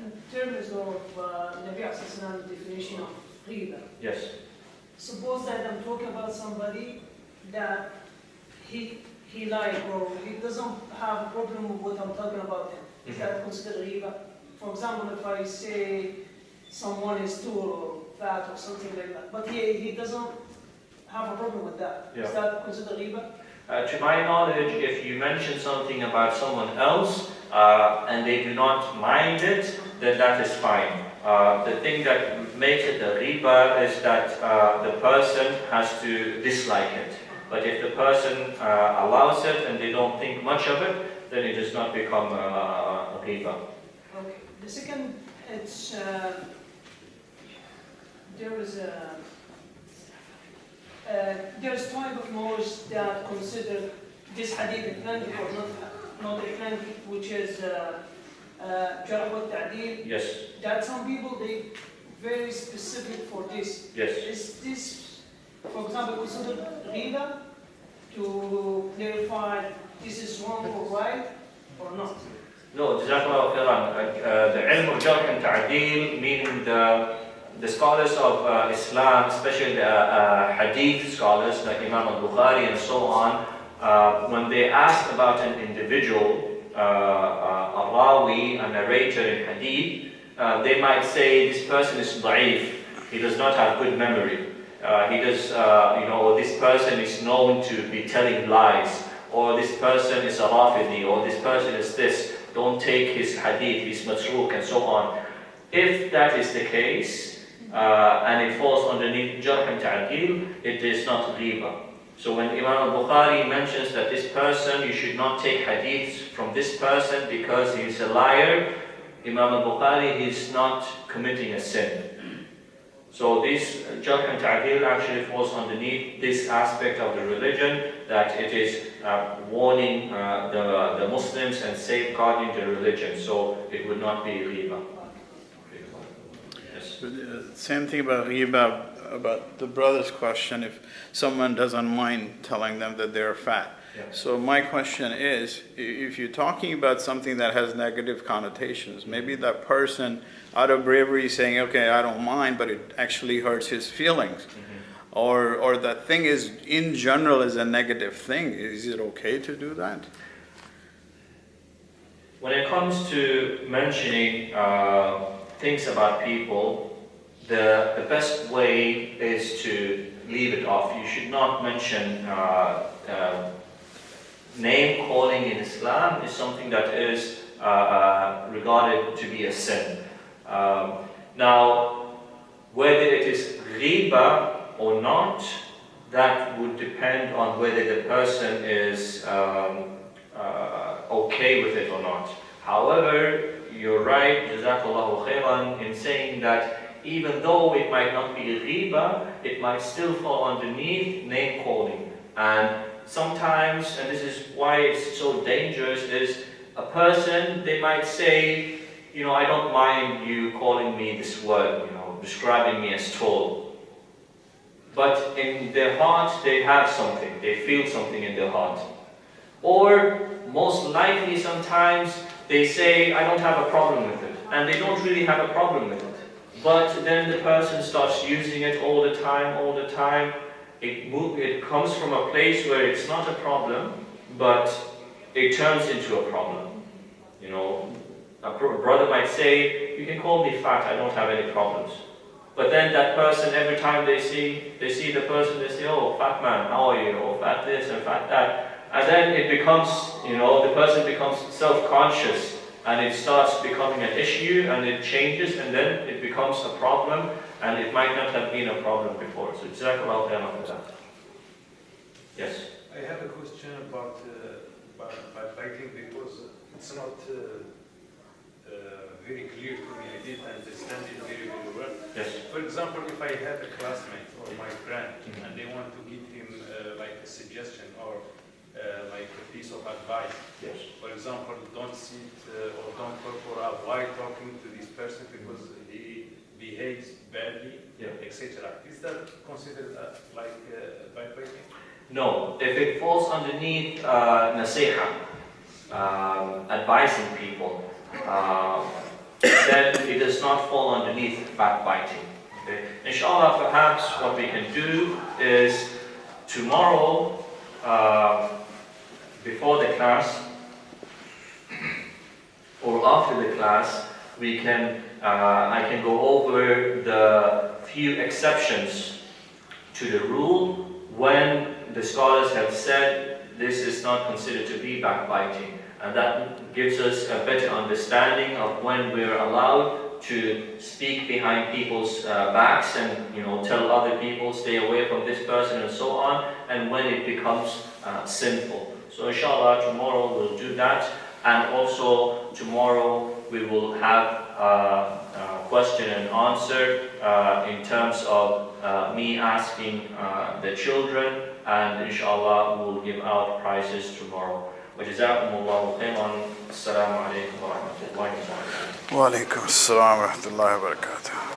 in terms of Nabi Sallallahu definition of riba. Yes. Suppose that I'm talking about somebody that he lied or he doesn't have a problem with what I'm talking about him. Is that considered riba? For example, if I say someone is tall or fat or something like that, but he doesn't have a problem with that. Yeah. Is that considered riba? To my knowledge, if you mention something about someone else and they do not mind it, then that is fine. The thing that makes it a riba is that the person has to dislike it. But if the person allows it and they don't think much of it, then it does not become a riba. Okay. The second, it's there's type of knowledge that consider this hadith authentic or not authentic, which is jarh wa ta'deel. Yes. That some people they very specific for this. Yes. Is this, for example, considered riba to clarify this is wrong or right or not? No, Jazakallah khairan. The ilm of jarh and ta'deel, meaning the scholars of Islam, especially the hadith scholars like Imam al-Bukhari and so on, when they ask about an individual, a rawi, a narrator in hadith, they might say this person is da'if, he does not have good memory. This person is known to be telling lies, or this person is a rafidi, or this person is this, don't take his hadith, he's matruk, and so on. If that is the case, and it falls underneath jarh and ta'deel, it is not riba. So when Imam al-Bukhari mentions that this person, you should not take hadiths from this person because he is a liar, Imam al-Bukhari is not committing a sin. So this jarh and ta'deel actually falls underneath this aspect of the religion, that it is warning the Muslims and safeguarding the religion. So it would not be riba. Yes. Same thing about riba, about the brother's question, if someone doesn't mind telling them that they're fat. Yeah. So my question is, if you're talking about something that has negative connotations, maybe that person, out of bravery, is saying, okay, I don't mind, but it actually hurts his feelings. Or that thing is, in general, is a negative thing. Is it okay to do that? When it comes to mentioning things about people, the best way is to leave it off. You should not mention name calling in Islam is something that is regarded to be a sin. Now, whether it is riba or not, that would depend on whether the person is okay with it or not. However, you're right, Jazakallahu khairan, in saying that even though it might not be riba, it might still fall underneath name calling. And sometimes, and this is why it's so dangerous, is a person, they might say, I don't mind you calling me this word, describing me as tall. But in their heart, they have something, they feel something in their heart. Or, most likely sometimes, they say, I don't have a problem with it. And they don't really have a problem with it. But then the person starts using it all the time. It comes from a place where it's not a problem, but it turns into a problem. A brother might say, you can call me fat, I don't have any problems. But then that person, every time they see the person, they say, oh, fat man, how are you? Oh, fat this and fat that. And then it becomes, the person becomes self-conscious, and it starts becoming an issue, and it changes, and then it becomes a problem, and it might not have been a problem before. So Jazakallahu khairan for that. Yes? I have a question about biting, because it's not very clear to me. I didn't understand it very, very well. Yes. For example, if I have a classmate or my friend, and they want to give him like a suggestion or like a piece of advice. Yes. For example, don't sit or don't talk or avoid talking to this person because he behaves badly, etc. Is that considered like backbiting? No. If it falls underneath nasiha, advising people, then it does not fall underneath backbiting. Okay? Inshallah, perhaps what we can do is tomorrow, before the class or after the class, we can I can go over the few exceptions to the rule when the scholars have said this is not considered to be backbiting, and that gives us a better understanding of when we're allowed to speak behind people's backs and tell other people stay away from this person and so on, and when it becomes sinful. So inshallah tomorrow we'll do that, and also tomorrow we will have a question and answer in terms of me asking the children, and inshallah we'll give out prizes tomorrow. وجزاكم الله خيرا. السلام عليكم ورحمة الله وبركاته. وعليكم السلام ورحمة الله وبركاته.